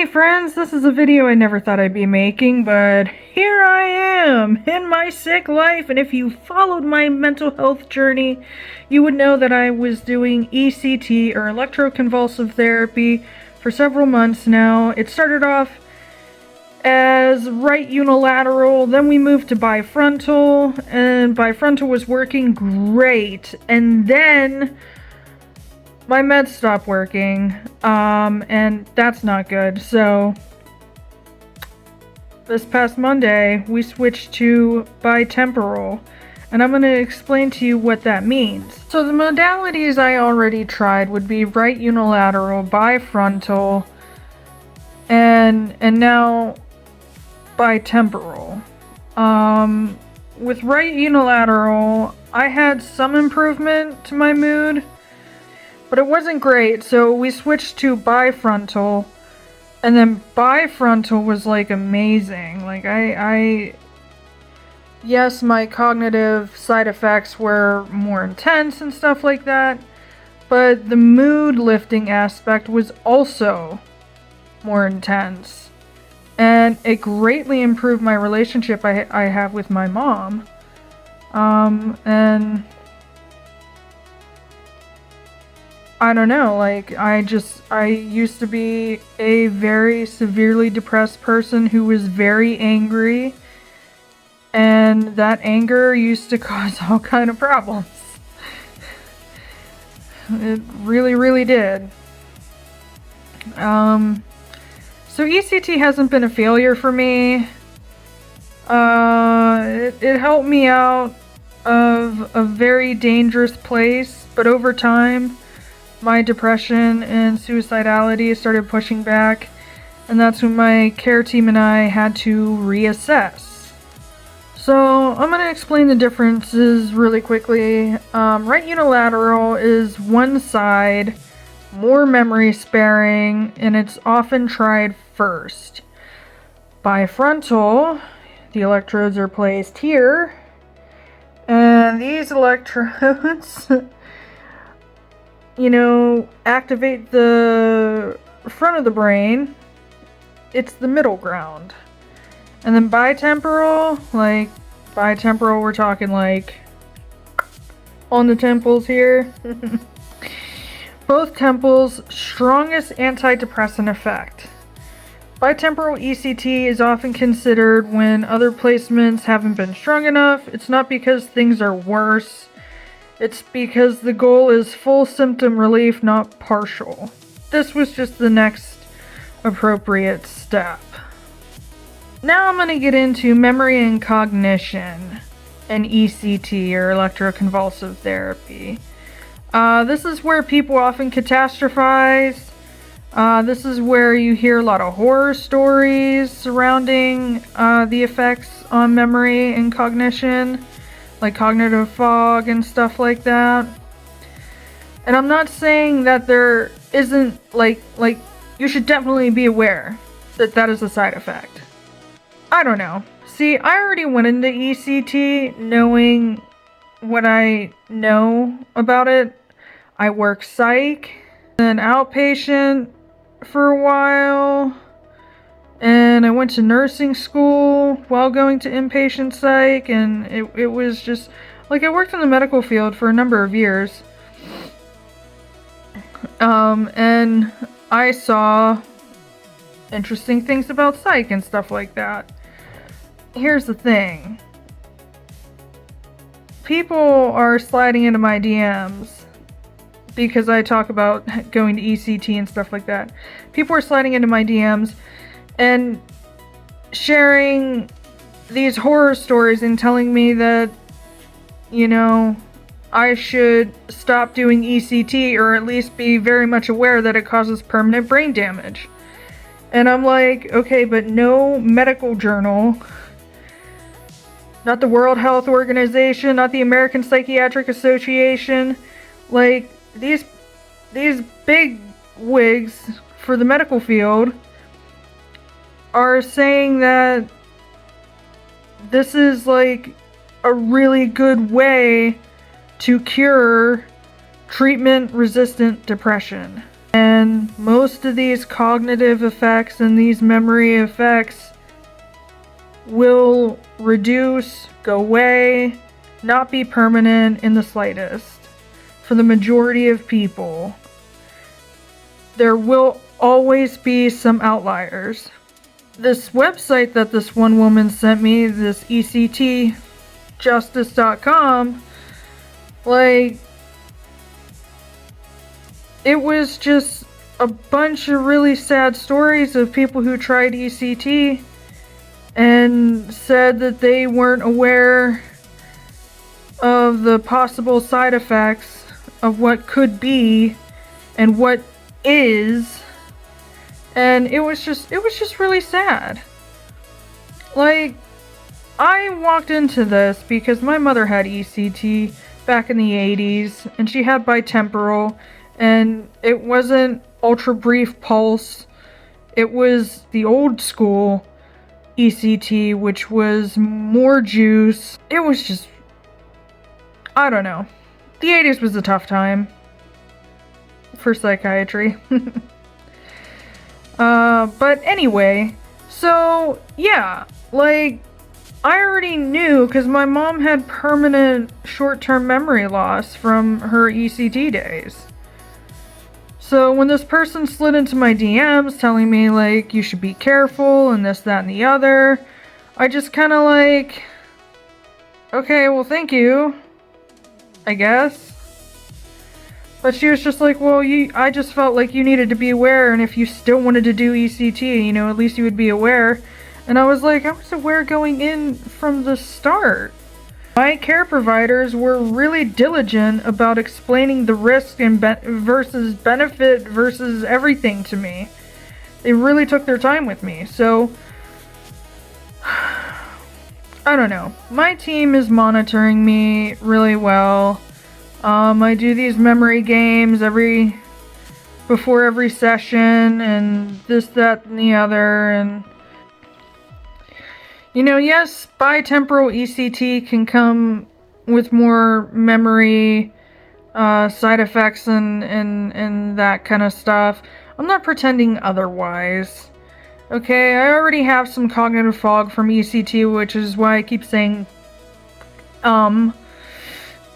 Hey friends, this is a video I never thought I'd be making, but here I am in my sick life, and if you followed my mental health journey, you would know that I was doing ECT or electroconvulsive therapy for several months now. It started off as Right Unilateral, then we moved to Bifrontal, and Bifrontal was working great, and then my meds stopped working, and that's not good. So this past Monday, we switched to Bitemporal, and I'm going to explain to you what that means. So the modalities I already tried would be Right Unilateral, Bifrontal, and now Bitemporal. With Right Unilateral, I had some improvement to my mood, but it wasn't great, so we switched to Bifrontal, and then Bifrontal was like amazing. Like yes, my cognitive side effects were more intense and stuff like that, but the mood lifting aspect was also more intense, and it greatly improved my relationship I have with my mom, and I don't know, like, I used to be a very severely depressed person who was very angry, and that anger used to cause all kind of problems. It really, really did. So ECT hasn't been a failure for me. It helped me out of a very dangerous place, but over time, my depression and suicidality started pushing back, and that's when my care team and I had to reassess. So I'm going to explain the differences really quickly. Right Unilateral is one side, more memory sparing, and it's often tried first. Bifrontal, the electrodes are placed here, and these electrodes activate the front of the brain. It's the middle ground. And then bitemporal, we're talking like on the temples here. Both temples, strongest antidepressant effect. Bitemporal ECT is often considered when other placements haven't been strong enough. It's not because things are worse. It's because the goal is full symptom relief, not partial. This was just the next appropriate step. Now I'm going to get into memory and cognition and ECT, or electroconvulsive therapy. This is where people often catastrophize. This is where you hear a lot of horror stories surrounding the effects on memory and cognition, like cognitive fog and stuff like that. And I'm not saying that there isn't, like you should definitely be aware that that is a side effect. I don't know. See, I already went into ECT knowing what I know about it. I worked psych, then outpatient for a while, and I went to nursing school while going to inpatient psych, and it was just, like, I worked in the medical field for a number of years. And I saw interesting things about psych and stuff like that. Here's the thing. People are sliding into my DMs because I talk about going to ECT and stuff like that. People are sliding into my DMs and sharing these horror stories and telling me that, I should stop doing ECT, or at least be very much aware that it causes permanent brain damage. And I'm like, okay, but no medical journal, not the World Health Organization, not the American Psychiatric Association, like these big wigs for the medical field are saying that this is like a really good way to cure treatment-resistant depression. And most of these cognitive effects and these memory effects will reduce, go away, not be permanent in the slightest. For the majority of people, there will always be some outliers. This website that this one woman sent me, this ECT justice.com, like, it was just a bunch of really sad stories of people who tried ECT and said that they weren't aware of the possible side effects of what could be and what is, and it was just really sad. Like, I walked into this because my mother had ECT back in the 80s, and she had bitemporal, and it wasn't ultra brief pulse. It was the old school ECT, which was more juice. It was just, I don't know. The 80s was a tough time for psychiatry. But anyway, so yeah, like, I already knew because my mom had permanent short-term memory loss from her ECT days. So when this person slid into my DMs telling me, like, you should be careful and this, that, and the other, I just kind of like, okay, well, thank you, I guess. But she was just like, well, I just felt like you needed to be aware, and if you still wanted to do ECT, you know, at least you would be aware. And I was like, I was aware going in from the start. My care providers were really diligent about explaining the risk and versus benefit versus everything to me. They really took their time with me. So, I don't know. My team is monitoring me really well. I do these memory games before every session, and this, that, and the other, and you know, yes, bitemporal ECT can come with more memory side effects and that kind of stuff. I'm not pretending otherwise. Okay, I already have some cognitive fog from ECT, which is why I keep saying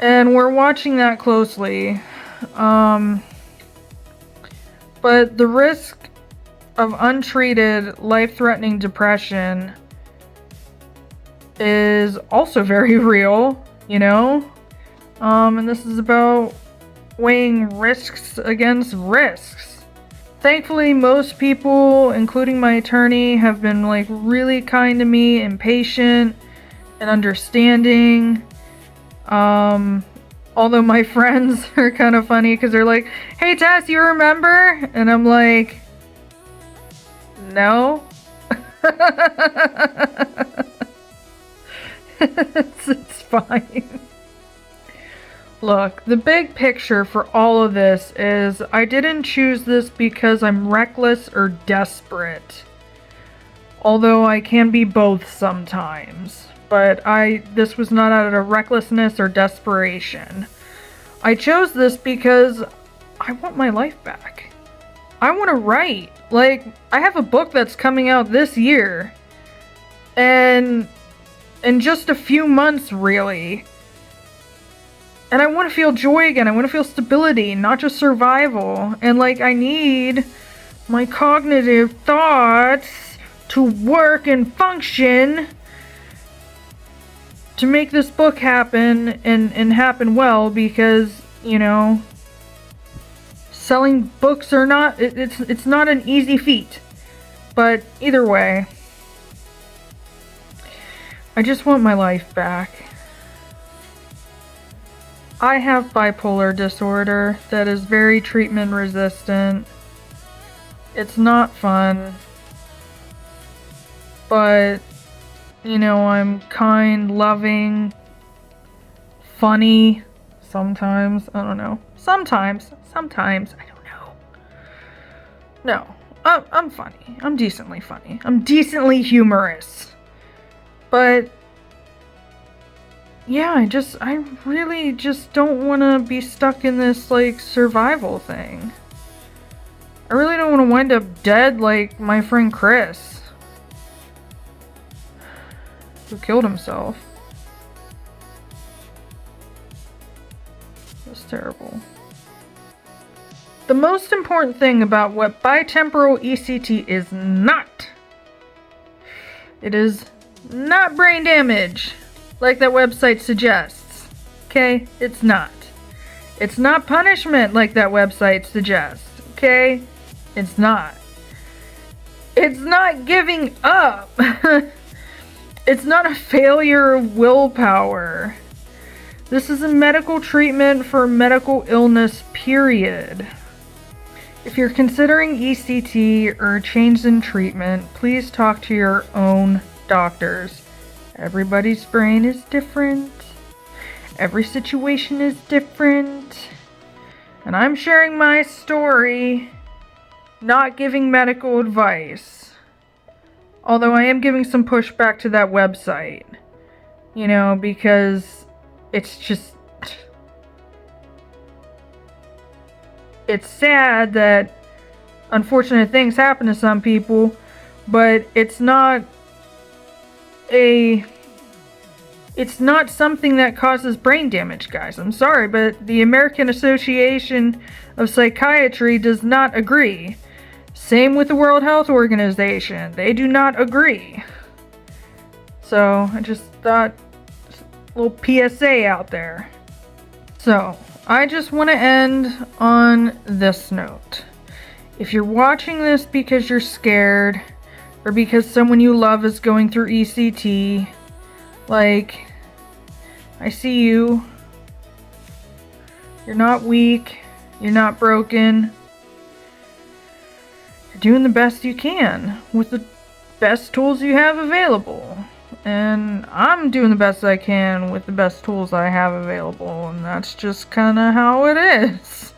and we're watching that closely. But the risk of untreated life-threatening depression is also very real, you know? And this is about weighing risks against risks. Thankfully, most people, including my attorney, have been like really kind to me and patient and understanding. Although my friends are kind of funny because they're like, hey Tess, you remember? And I'm like, no. It's fine. Look, the big picture for all of this is I didn't choose this because I'm reckless or desperate. Although I can be both sometimes. But this was not out of recklessness or desperation. I chose this because I want my life back. I want to write. Like, I have a book that's coming out this year. And in just a few months, really. And I want to feel joy again. I want to feel stability, not just survival. And like, I need my cognitive thoughts to work and function to make this book happen and happen well, because, you know, selling books are not, it's not an easy feat. But either way, I just want my life back. I have bipolar disorder that is very treatment resistant. It's not fun. But, you know, I'm kind, loving, funny, sometimes, I don't know. Sometimes, I don't know. No, I'm funny. I'm decently funny. I'm decently humorous. But, yeah, I really just don't want to be stuck in this, like, survival thing. I really don't want to wind up dead like my friend Chris, who killed himself. That's terrible. The most important thing about what bitemporal ECT is not. It is not brain damage, like that website suggests. Okay? It's not. It's not punishment, like that website suggests. Okay? It's not. It's not giving up. It's not a failure of willpower. This is a medical treatment for medical illness, period. If you're considering ECT or a change in treatment, please talk to your own doctors. Everybody's brain is different. Every situation is different. And I'm sharing my story, not giving medical advice. Although I am giving some pushback to that website. You know, because it's just... It's sad that unfortunate things happen to some people, but it's not something that causes brain damage, guys. I'm sorry, but the American Association of Psychiatry does not agree. Same with the World Health Organization. They do not agree. So, I just thought, a little PSA out there. So, I just want to end on this note. If you're watching this because you're scared, or because someone you love is going through ECT, like, I see you. You're not weak. You're not broken. You're doing the best you can with the best tools you have available. And I'm doing the best I can with the best tools I have available, and that's just kind of how it is.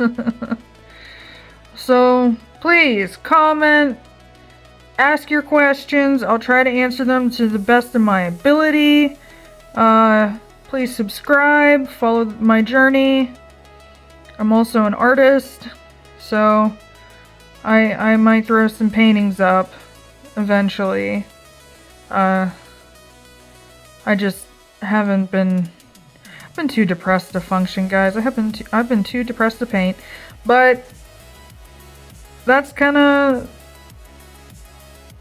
So, please, comment, ask your questions. I'll try to answer them to the best of my ability. Please subscribe, follow my journey. I'm also an artist, so I might throw some paintings up eventually. I just haven't been... I've been too depressed to function, guys. I've been too depressed to paint. But that's kind of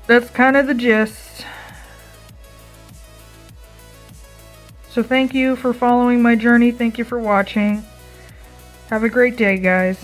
the gist. So thank you for following my journey. Thank you for watching. Have a great day, guys.